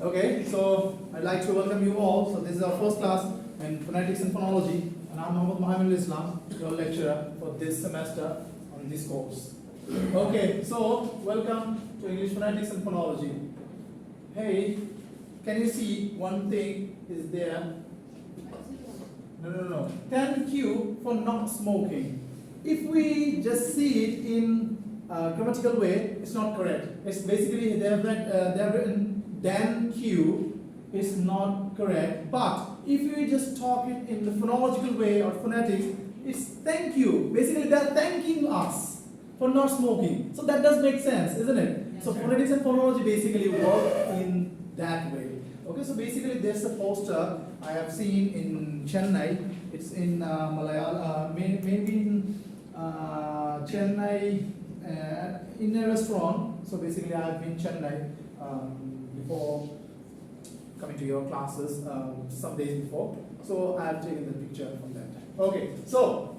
Okay, so I'd like to welcome you all. So this is our first class in Phonetics and Phonology, and I'm Mohaiminul, your lecturer for this semester on this course. Okay, so welcome to English Phonetics and Phonology. Hey, can you see one thing is there? No. 10Q for not smoking. If we just see it in a grammatical way, it's not correct. It's basically they have written then Q is not correct. But if we just talk it in the phonological way or phonetics, it's thank you. Basically, they're thanking us for not smoking. So that does make sense, isn't it? Yes, so sir. phonetics and phonology basically work in that way. Okay, so basically there's a poster I have seen in Chennai. It's in Malayalam, maybe in Chennai in a restaurant. So basically I've been in Chennai before coming to your classes some days before. So I have taken the picture from that. Okay, so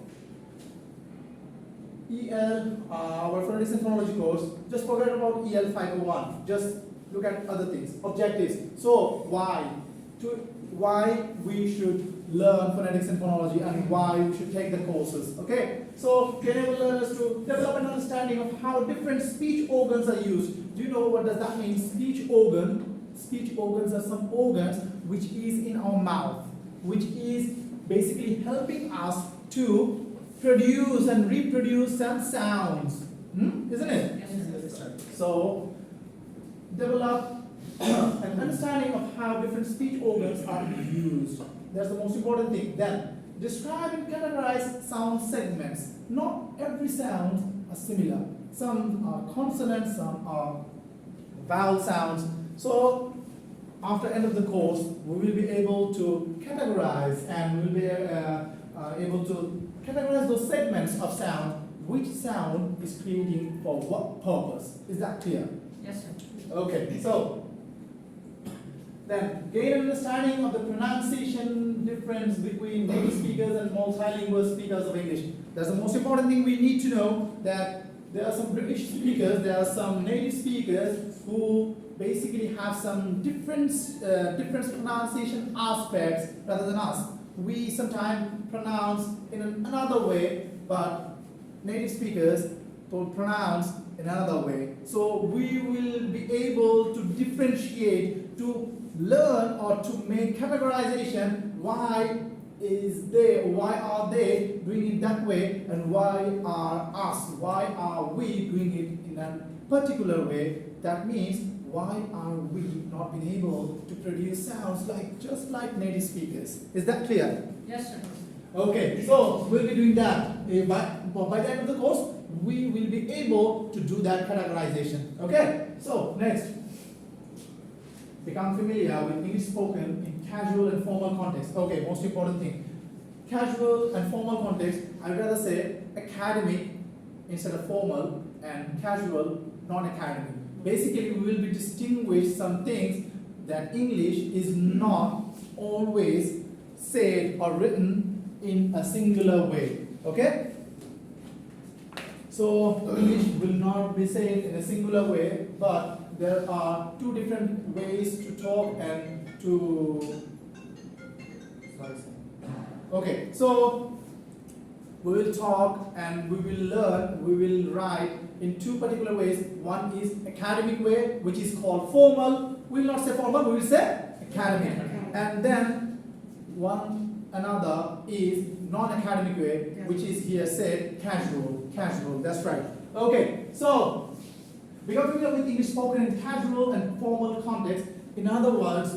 EL, our Phonetics and Phonology course, just forget about EL 501. Just look at other things, objectives. So why we should learn phonetics and phonology and why we should take the courses. Okay, so to enable learners to develop an understanding of how different speech organs are used. Do you know what does that mean? Speech organ. Speech organs are some organs which is in our mouth, which is basically helping us to produce and reproduce some sounds. Isn't it? Yes. So develop an understanding of how different speech organs are used. That's the most important thing. Then describe and categorize sound segments. Not every sound are similar. Some are consonants, some are vowel sounds. So after end of the course, we will be able to categorize and we'll be able to categorize those segments of sound. Which sound is creating for what purpose? Is that clear? Yes, sir. Okay, so then gain an understanding of the pronunciation difference between native speakers and multilingual speakers of English. That's the most important thing we need to know, that there are some British speakers, there are some native speakers who basically have some different pronunciation aspects rather than us. We sometimes pronounce in another way, but native speakers will pronounce in another way. So we will be able to differentiate, to learn or to make categorization. Why are they doing it that way, and why are we doing it in a particular way? That means why are we not being able to produce sounds just like native speakers? Is that clear? Yes, sir. Okay, so we'll be doing that. By the end of the course, we will be able to do that categorization. Okay, so next, become familiar with English spoken in casual and formal context. Okay, most important thing. Casual and formal context, I'd rather say academic instead of formal, and casual, non-academic. Basically, we will be distinguish some things that English is not always said or written in a singular way. Okay? So English will not be said in a singular way, but there are two different ways to talk and to. Okay, so we will talk and we will learn, we will write in two particular ways. One is academic way, which is called formal. We will not say formal, we will say academic. And then another is non-academic way, which is here said casual. That's right. Okay, so become familiar with English spoken in casual and formal context. In other words,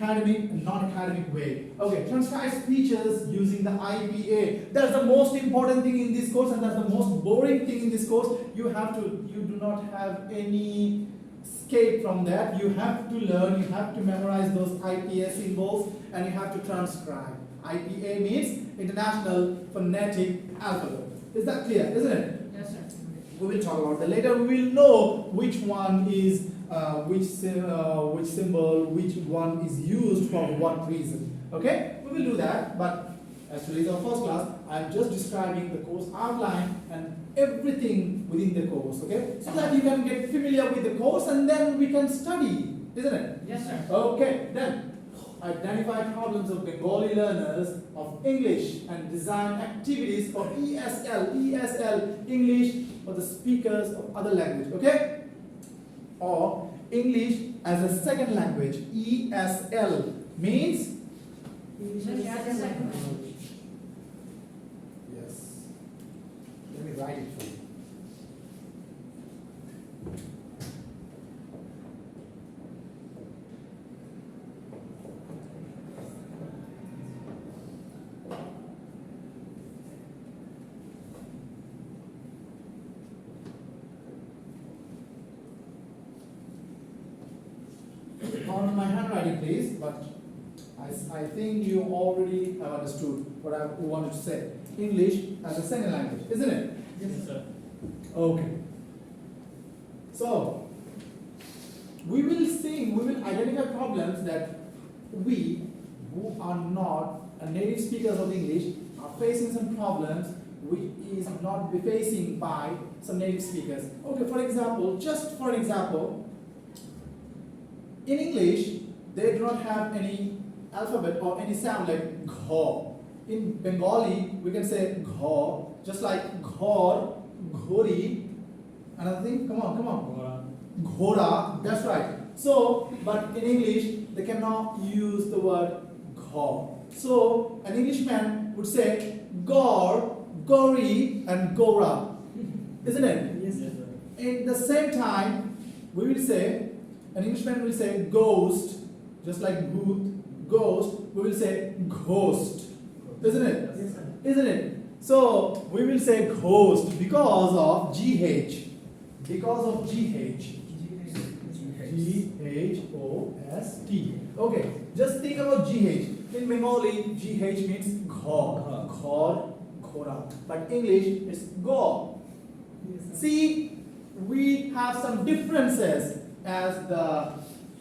academic and non-academic way. Okay, transcribe speeches using the IPA. That's the most important thing in this course, and that's the most boring thing in this course. You do not have any escape from that. You have to learn, you have to memorize those IPA symbols, and you have to transcribe. IPA means International Phonetic Alphabet. Is that clear, isn't it? Yes, sir. We will talk about that later. We will know which one is which symbol, which one is used for what reason. Okay, we will do that. But as today is our first class, I am just describing the course outline and everything within the course. Okay, so that you can get familiar with the course and then we can study isn't it? Yes, sir. Okay, then identify problems of Bengali learners of English and design activities for ESL, English for the speakers of other language, okay? Or English as a second language, ESL means English as a second language. yes. Let me write it for you. On my handwriting, please, but I think you already have understood what I wanted to say. English as a second language, isn't it? Yes, sir. Okay. So, we will identify problems that we, who are not native speakers of English, are facing some problems which is not be facing by some native speakers. Okay, for example, just for example, in English, they do not have any alphabet or any sound like gho. In Bengali, we can say gho, just like ghor, ghori. Another thing, come on. Ghora, that's right. So, but in English, they cannot use the word gho. So, an Englishman would say gor, gori, and gora. Isn't it? Yes, sir. At the same time, we will say, an Englishman will say ghost, just like booth, ghost, we will say ghost. Isn't it? Yes, sir. Isn't it? So, we will say ghost because of GH. Because of GH. Ghost. Okay, just think about GH. In Bengali, GH means ghor, ghor, ghora. But English is go. Yes, sir. See, we have some differences as the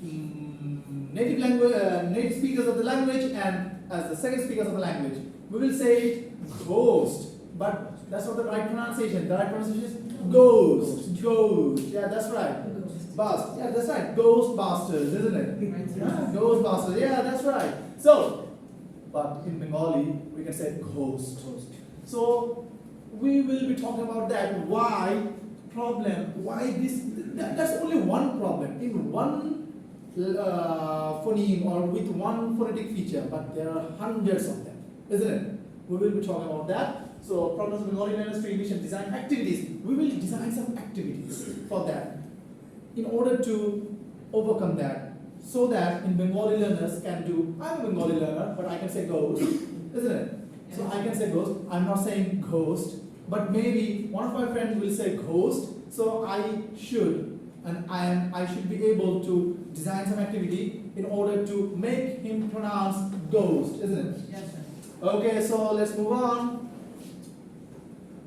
native language, native speakers of the language, and as the second speakers of the language. We will say it ghost, but that's not the right pronunciation. The right pronunciation is ghost. Ghost. Yeah, that's right. Bust. Yeah, that's right. Ghostbusters, isn't it? Yeah, Ghostbusters. Yeah, that's right. So, but in Bengali, we can say ghost. So, we will be talking about that. Why this? That's only one problem in one phoneme or with one phonetic feature, but there are hundreds of them, isn't it? We will be talking about that. So, problems of Bengali learners to English and design activities. We will design some activities for that in order to overcome that, so that in Bengali learners can do. I'm a Bengali learner, but I can say ghost, isn't it? So I can say ghost. I'm not saying ghost, but maybe one of my friends will say ghost. So I should, and I should be able to design some activity in order to make him pronounce ghost, isn't it? Yes, sir. Okay, so let's move on.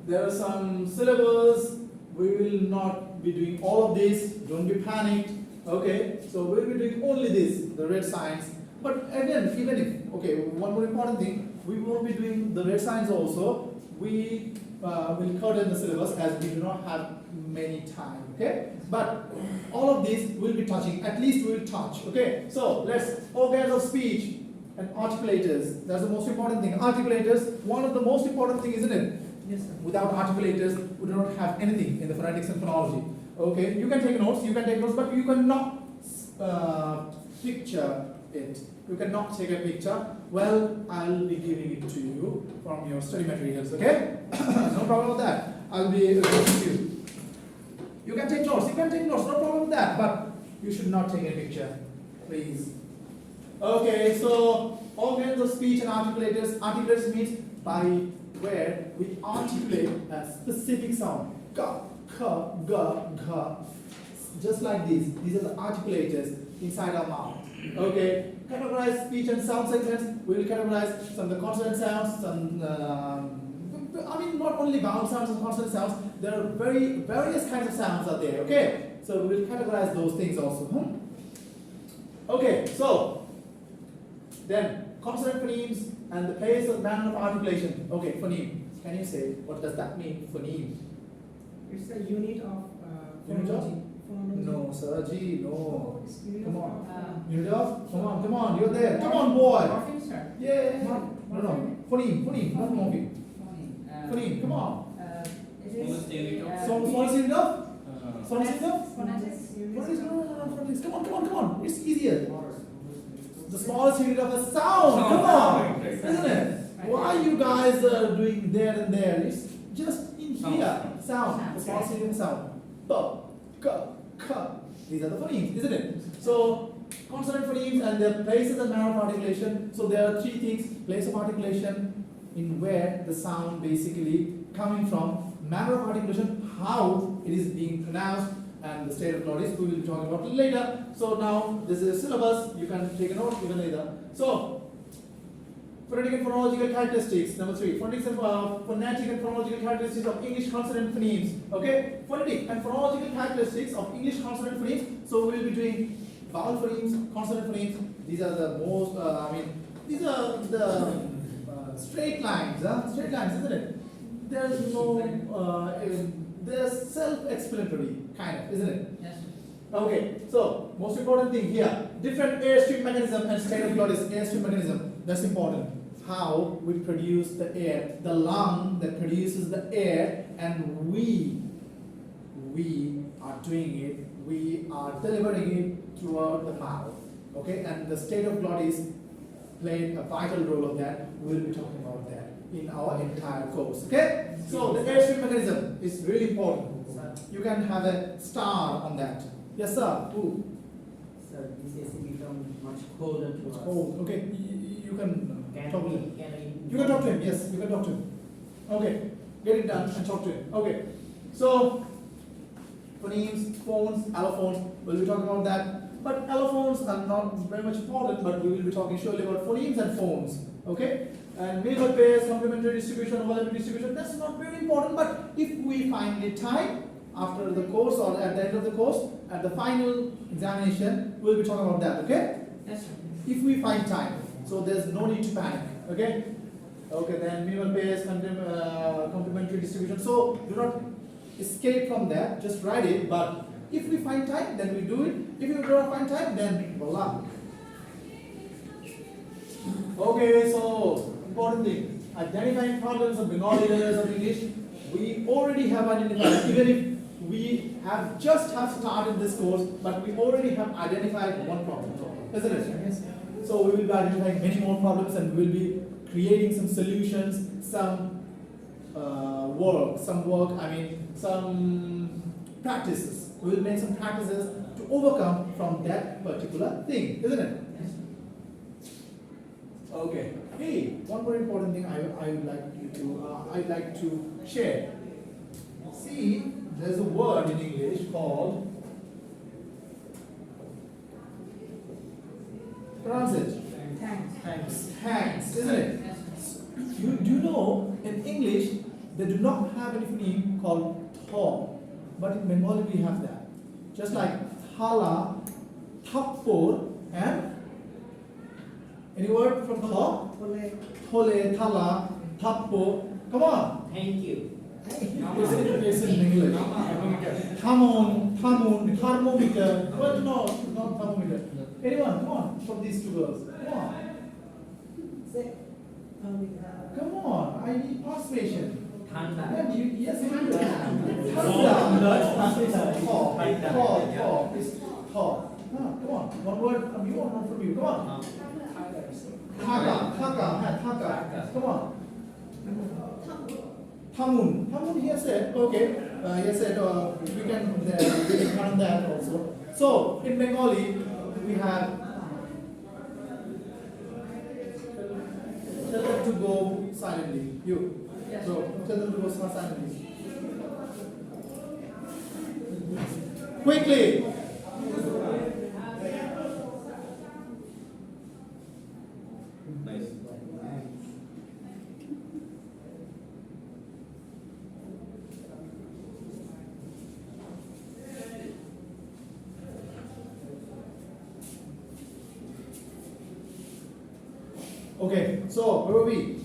There are some syllables. We will not be doing all of this. Don't be panicked. Okay, so we'll be doing only this, the red signs. But again, even if, okay, one more important thing, we won't be doing the red signs also. We will curtain the syllabus as we do not have many time, okay? But all of these will be touching, at least we will touch, okay? So let's, organs of speech and articulators. That's the most important thing. Articulators, one of the most important thing, isn't it? Yes, sir. Without articulators, we do not have anything in the phonetics and phonology. Okay, you can take notes, but you cannot picture it. You cannot take a picture. Well, I'll be giving it to you from your study materials, okay? No problem with that. I'll be giving it to you. You can take notes, no problem with that, but you should not take a picture, please. Okay, so organs of speech and articulators. Articulators means by where we articulate a specific sound. Ka, ka, ga, ga. Just like these. These are the articulators inside our mouth. Okay, categorize speech and sound segments. We will categorize some of the consonant sounds, some, not only vowel sounds and consonant sounds, there are various kinds of sounds out there, okay? So we will categorize those things also. Okay, so, then, consonant phonemes and the place of manner of articulation. Okay, phoneme. Can you say, what does that mean, phoneme? It's a unit of Unit of? phonology. Phonology. No, sir. G, no. Unit Come of on. thought. Unit of? Come on, you're there. Come on, boy. Morpheme, sir. Yeah. No. Phoneme, not morpheme. Phoneme, come on. It is. Almost unit of- So, what's unit of? What's unit of? Phonetics. Phonetics, no, phonetics. Come on. It's easier. The smallest unit of a sound. Come on. Isn't it? Why you guys are doing there and there? It's just in here. Sound. The smallest unit of sound. B, k, k. These are the phonemes, isn't it? So, consonant phonemes and their places and manner of articulation. So there are three things: place of articulation, in where the sound basically coming from, manner of articulation, how it is being pronounced, and the state of glottis. We will be talking about it later. So now this is a syllabus. You can take a note even later. So phonetic and phonological characteristics. Number 3. Phonetic and phonological characteristics of English consonant phonemes. Okay. Phonetic and phonological characteristics of English consonant phonemes. So we will be doing vowel phonemes, consonant phonemes. These are the most. These are the straight lines. Straight lines, isn't it? There's no. They're self-explanatory, kind of, isn't it? Yes. Okay, so most important thing here, different airstream mechanism and state of glottis. Airstream mechanism, that's important. How we produce the air, the lung that produces the air, and we are doing it, we are delivering it throughout the mouth. Okay, and the state of glottis played a vital role of that. We'll be talking about that in our entire course. Okay, so the airstream mechanism is really important. You can have a star on that. Yes, sir. Who? Sir, this has become much colder to us. Oh, okay. You can talk to him. Can You can talk to him. Yes, you can talk to him. Okay, get it done and talk to him. Okay. So phonemes, phones, allophones. We'll be talking about that. But allophones are not very much important. But we will be talking surely about phonemes and phones. Okay. And minimal pairs, complementary distribution, voluntary distribution. That's not very important. But if we find the time after the course or at the end of the course, at the final examination, we'll be talking about that, okay? Yes, sir. If we find time. So there's no need to panic, okay? Okay, then minimal pairs, complementary distribution. So do not escape from that, just write it. But if we find time, then we do it. If you do not find time, then voila. Okay, so important thing. Identifying problems of Bengali letters of English. We already have identified, even if we have started this course, but we already have identified one problem, isn't it? Yes. So we will be identifying many more problems, and we will be creating some solutions, some some practices. We will make some practices to overcome from that particular thing, isn't it? Okay. Hey, one more important thing I'd like to share. See, there's a word in English called, pronounce it. Thanks, isn't it? You do know in English they do not have any phoneme called thaw, but in Bengali we have that. Just like thala, thappor, and any word from thaw? Thole, thala, thappo. Come on. Thank you. It's in English. Thamun, thermometer. What? No, not thermometer. Anyone? Come on, from these two girls. Come on. Come on. I need participation. Thanda. Yes, you do. Thaw. It's thaw. Come on. One word from you or not from you? Come on. Thaka. Come on. Thamun. He has said. Okay. He has said we can count that also. So in Bengali we have. Tell them to go silently. You. Yes. So tell them to go silently. Quickly. Nice. Okay, so where were we?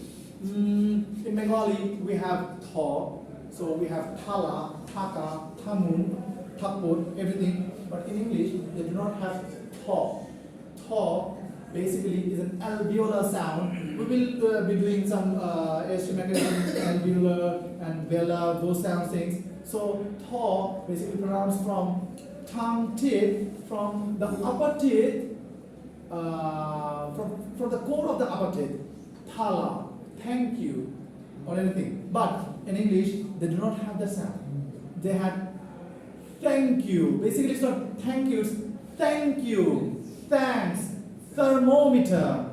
In Bengali we have thaw, so we have thala, thaka, thamun, thakpur, everything. But in English, they do not have thaw. Thaw basically is an alveolar sound. We will be doing some AST mechanisms, alveolar and velar, those sound things. So thaw basically pronounced from tongue teeth, from the upper teeth, from the core of the upper teeth. Thala, thank you, or anything. But in English, they do not have the sound. They have thank you. Basically, it's not thank you, it's thank you, thanks, thermometer.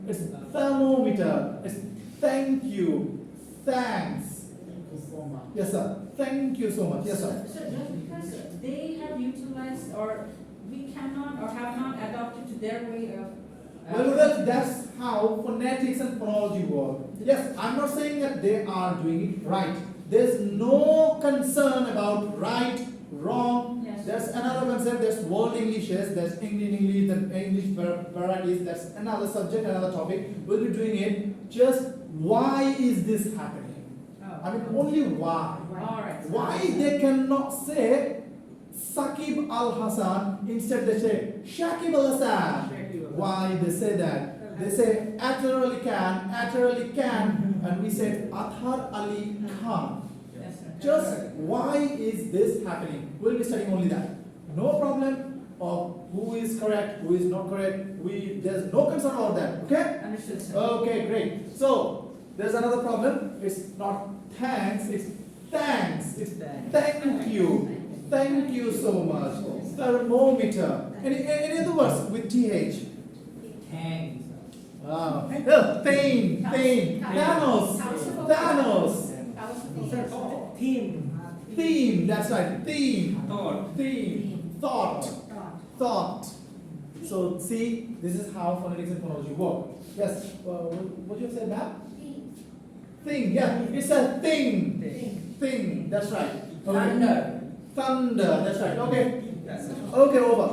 It's thermometer. It's thank you, thanks. Yes, sir. Thank you so much. Yes, sir. So just because they have utilized or we cannot or have not adopted to their way of Well, that's how phonetics and phonology work. Yes, I'm not saying that they are doing it right. There's no concern about right, wrong. Yes. There's another concept, there's world Englishes, there's English, the English varieties, that's another subject, another topic. We'll be doing it. Just why is this happening? I mean, only why. All right. Why they cannot say Saqib al-Hasan, instead they say Shakib al-Hasan. Why they say that? They say Athar Ali Khan, and we say Athar Ali Khan. Yes, sir. Just why is this happening? We'll be studying only that. No problem of who is correct, who is not correct. There's no concern about that. Okay? Understood, sir. Okay, great. So there's another problem. It's not thanks, it's thanks. It's thank you. Thank you so much. Thermometer. Any other words with TH? Thanks. Thing. Thanos. Theme, that's right. Theme. Thought. So see, this is how phonetics and phonology work. Yes. What you said now? Thing. Yeah. It's a thing. Thing. That's right. Okay. Thunder. That's right. Okay. Okay. Over.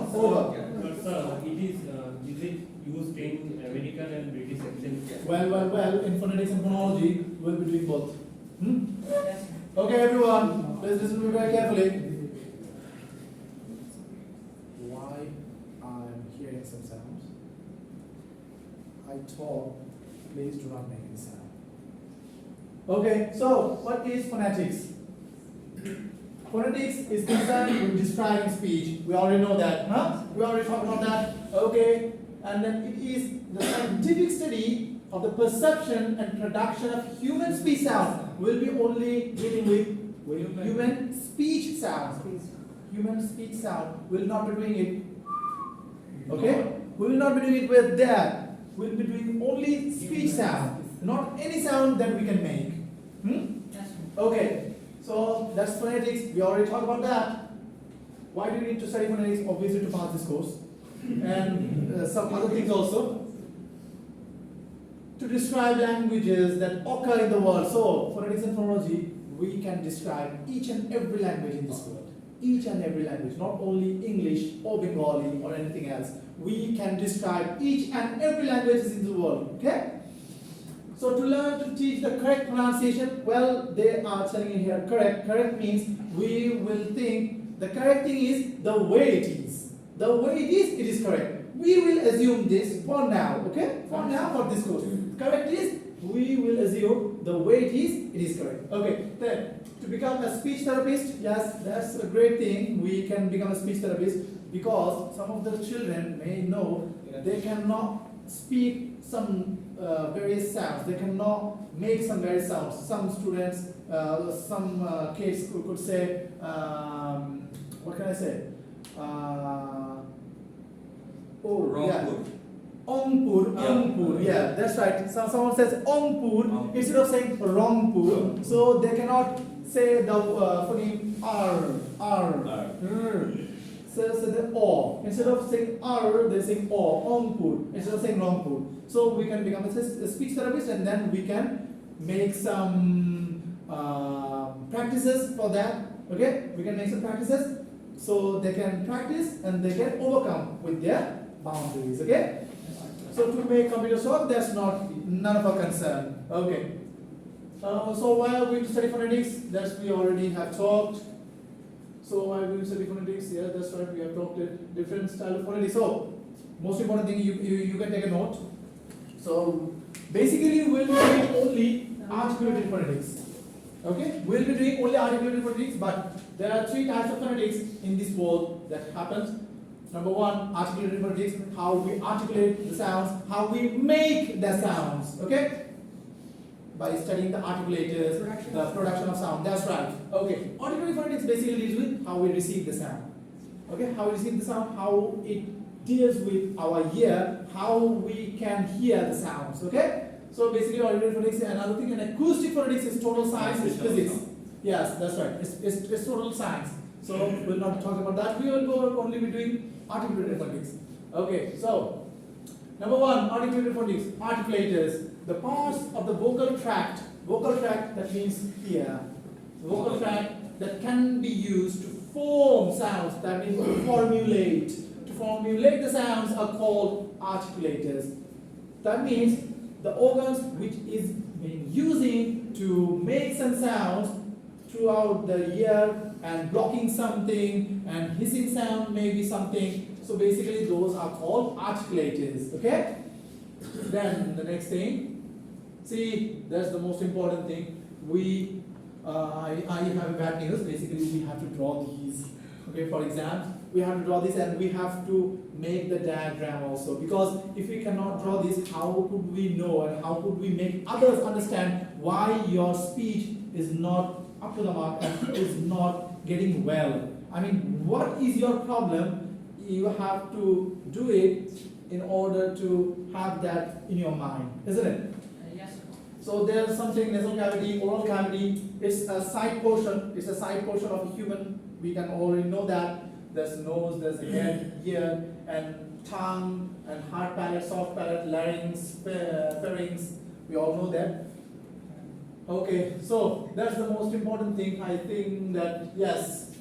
Is it used in American and British accent? Well. In phonetics and phonology, we'll be doing both. Yes, sir. Okay, everyone. Please listen to me very carefully. Why I'm hearing some sounds? I talk. Please do not make any sound. Okay. So, what is phonetics? Phonetics is concerned with describing speech. We already know that, huh? We already talked about that. Okay. And then it is the scientific study of the perception and production of human speech sound. We'll be only dealing with human speech sound. Human speech sound. We'll not be doing it. Okay? We will not be doing it with that. We'll be doing only speech sound. Not any sound that we can make. Yes, sir. Okay. So that's phonetics. We already talked about that. Why do you need to study phonetics? Obviously to pass this course. And some other things also. To describe languages that occur in the world. So phonetics and phonology, we can describe each and every language in this world. Each and every language, not only English or Bengali or anything else. We can describe each and every language in the world. Okay? So to learn to teach the correct pronunciation, well, they are telling you here correct. Correct means we will think the correct thing is the way it is. The way it is correct. We will assume this for now, okay? For now, for this course. Correct is, we will assume the way it is correct. Okay, then to become a speech therapist, yes, that's a great thing. We can become a speech therapist because some of the children may know they cannot speak some various sounds. They cannot make some various sounds. Some students, some kids could say, what can I say? Ongpur, yeah, that's right. Someone says Ongpur instead of saying Rongpur, so they cannot say the phoneme R. So the O. Instead of saying R, they say O, Ongpur, instead of saying Rongpur. So we can become a speech therapist and then we can make some practices for that. Okay, we can make some practices so they can practice and they can overcome with their boundaries. Okay. So to make computer work, that's none of our concern. Okay. So why are we going to study phonetics? That we already have talked. So I will study phonetics. Yeah, that's right. We have talked it different style of phonetics. So most important thing, you can take a note. So basically we will be doing only articulated phonetics. Okay, we will be doing only articulated phonetics, but there are three types of phonetics in this world that happens. Number one, articulated phonetics, how we articulate the sounds, how we make the sounds. Okay, by studying the articulators, the production of sound. That's right. Okay, articulated phonetics basically deals with how we receive the sound. Okay, how we receive the sound, how it deals with our ear, how we can hear the sounds. Okay, so basically articulated phonetics. Another thing, and acoustic phonetics is total science, is physics. Yes, that's right. It's total science. So we'll not talk about that. We will only be doing articulated phonetics. Okay, so number one, articulated phonetics, articulators, the parts of the vocal tract that means here, vocal tract that can be used to form sounds, that means to formulate the sounds are called articulators. That means the organs which is being using to make some sounds throughout the ear and blocking something and hissing sound maybe something. So basically those are called articulators. Okay? Then the next thing, see, that's the most important thing. I have bad news. Basically we have to draw these. Okay, for exams we have to draw this and we have to make the diagram also, because if we cannot draw this, how could we know and how could we make others understand why your speech is not up to the mark and is not getting well? I mean, what is your problem? You have to do it in order to have that in your mind, isn't it? Yes. So there's something, nasal cavity, oral cavity. It's a side portion. It's a side portion of a human. We can already know that. There's nose, there's head, ear, and tongue, and hard palate, soft palate, larynx, pharynx. We all know that. Okay, so that's the most important thing. I think that yes.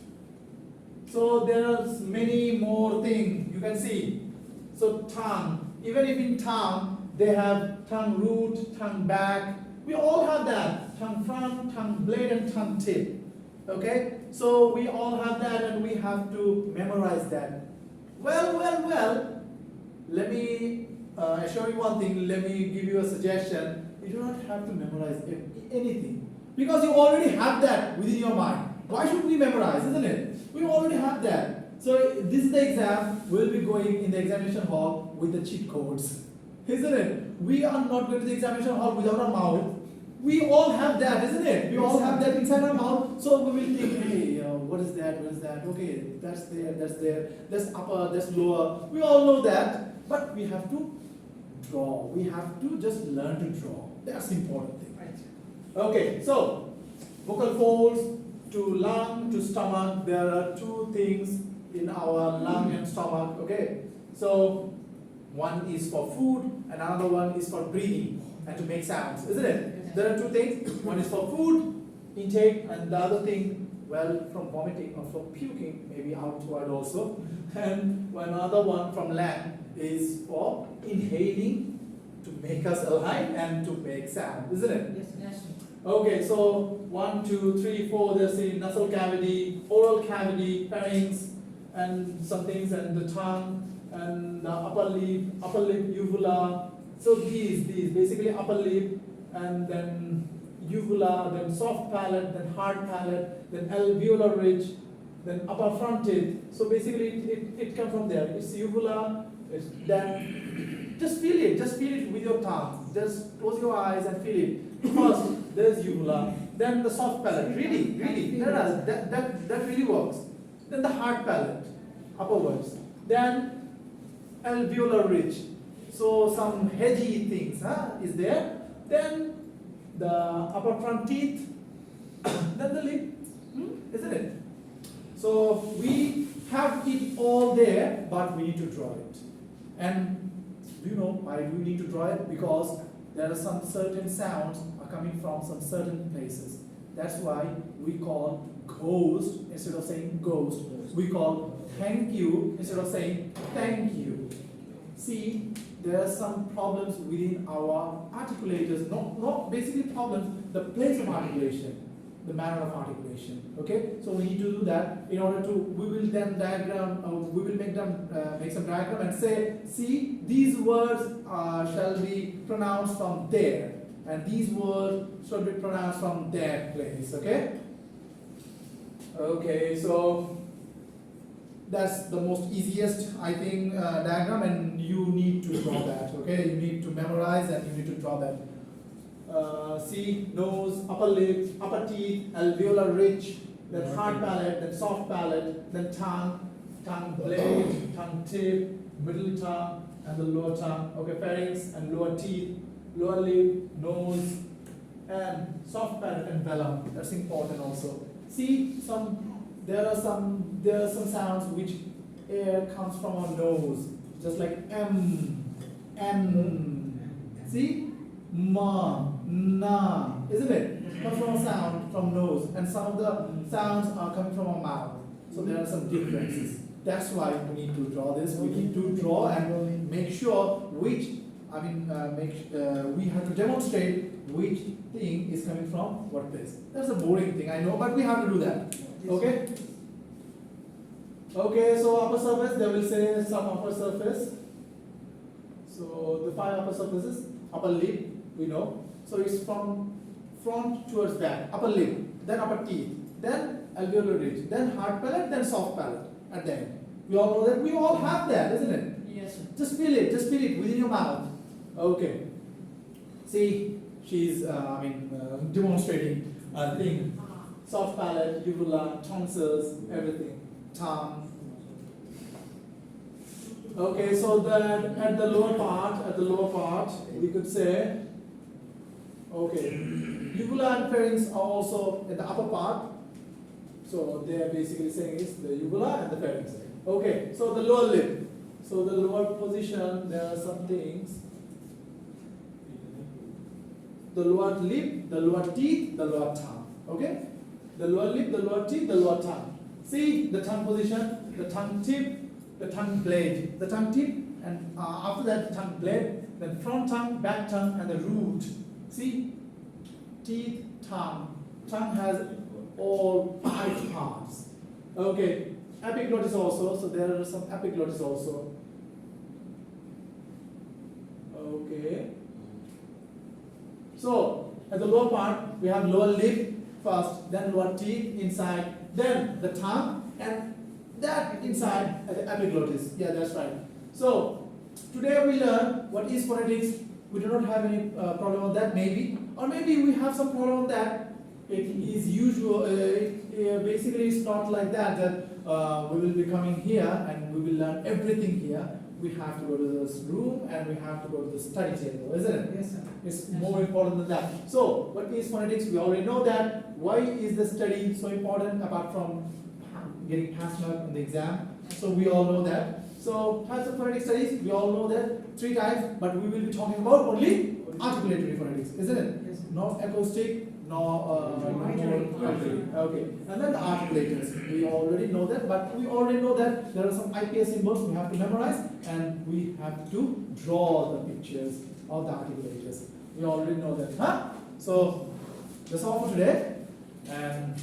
So there's many more things you can see. So tongue, even if in tongue they have tongue root, tongue back. We all have that. Tongue front, tongue blade, and tongue tip. Okay, so we all have that and we have to memorize that. Well, let me assure you one thing, let me give you a suggestion. You do not have to memorize anything, because you already have that within your mind. Why should we memorize, isn't it? We already have that. So this is the exam, we'll be going in the examination hall with the cheat codes, isn't it? We are not going to the examination hall without our mouth. We all have that, isn't it? We all have that inside our mouth. So we will think, hey, what is that? What is that? Okay, that's there, that's upper, that's lower. We all know that, but we have to draw. We have to just learn to draw. That's the important thing. Right. Okay, so vocal folds to lung to stomach. There are two things in our lung and stomach. Okay, so one is for food and another one is for breathing and to make sounds, isn't it? There are two things. One is for food intake, and the other thing, well, from vomiting or from puking, maybe outward also. And another one from lung is for inhaling to make us alive and to make sound, isn't it? Yes. Yes. Okay, so 1, 2, 3, 4. There's the nasal cavity, oral cavity, pharynx, and some things, and the tongue, and the upper lip, uvula. So these basically upper lip, and then uvula, then soft palate, then hard palate, then alveolar ridge, then upper front teeth. So basically it comes from there. It's uvula, then just feel it with your tongue. Just close your eyes and feel it. First, there's uvula, then the soft palate. Really, that really works. Then the hard palate, upperwards. Then alveolar ridge. So some hedgy things is there. Then the upper front teeth, then the lip, isn't it? So we have it all there, but we need to draw it. And do you know why do we need to draw it? Because there are some certain sounds are coming from some certain places. That's why we call ghost instead of saying ghost. We call thank you instead of saying thank you. See, there are some problems within our articulators, not basically problems, the place of articulation. the manner of articulation. Okay, so we need to do that in order to. We will then diagram. We will make some diagram and say, see, these words shall be pronounced from there, and these words shall be pronounced from their place. Okay. Okay, so that's the most easiest, I think, diagram, and you need to draw that. Okay, you need to memorize and you need to draw that. See, nose, upper lip, upper teeth, alveolar ridge, then hard palate, then soft palate, then tongue, tongue blade, tongue tip, middle tongue, and the lower tongue. Okay, pharynx and lower teeth, lower lip, nose, and soft palate and velum. That's important also. See, there are some sounds which air comes from our nose, just like M, N. See, ma, na, isn't it? Comes from a sound from nose, and some of the sounds are coming from our mouth. So there are some differences. That's why we need to draw this. We need to draw and make sure which. We have to demonstrate which thing is coming from what place. That's a boring thing, I know, but we have to do that. Okay? Okay, so upper surface, they will say some upper surface. So the 5 upper surfaces, upper lip, we know. So it's from front towards back, upper lip, then upper teeth, then alveolar ridge, then hard palate, then soft palate at the end. We all know that, we all have that, isn't it? Yes, sir. Just feel it within your mouth. Okay. See, she's demonstrating a thing. Soft palate, uvula, tonsils, everything. Tongue. Okay, so that at the lower part, we could say, okay, uvula and pharynx are also at the upper part. So they are basically saying is the uvula and the pharynx. Okay, so the lower lip. So the lower position, there are some things. The lower lip, the lower teeth, the lower tongue. Okay? The lower lip, the lower teeth, the lower tongue. See the tongue position, the tongue tip, the tongue blade. The tongue tip, and after that, the tongue blade, then front tongue, back tongue, and the root. See? Teeth, tongue. Tongue has all 5 parts. Okay. Epiglottis also, so there are some epiglottis also. Okay. So, at the lower part, we have lower lip first, then lower teeth inside, then the tongue, and that inside at the epiglottis. Yeah, that's right. So, today we learn what is phonetics. We do not have any problem on that, maybe. Or maybe we have some problem on that. It is usual, basically it's not like that, we will be coming here and we will learn everything here. We have to go to this room and we have to go to the study table, isn't it? Yes, sir. It's more important than that. So, what is phonetics? We already know that. Why is the study so important apart from getting pass mark on the exam? So, we all know that. So, types of phonetic studies, we all know that 3 types, but we will be talking about only articulatory phonetics, isn't it? Yes, sir. No acoustic, no okay. And then the articulators, we already know that, but we already know that there are some IPS symbols we have to memorize and we have to draw the pictures of the articulators. We already know that, huh? So that's all for today, and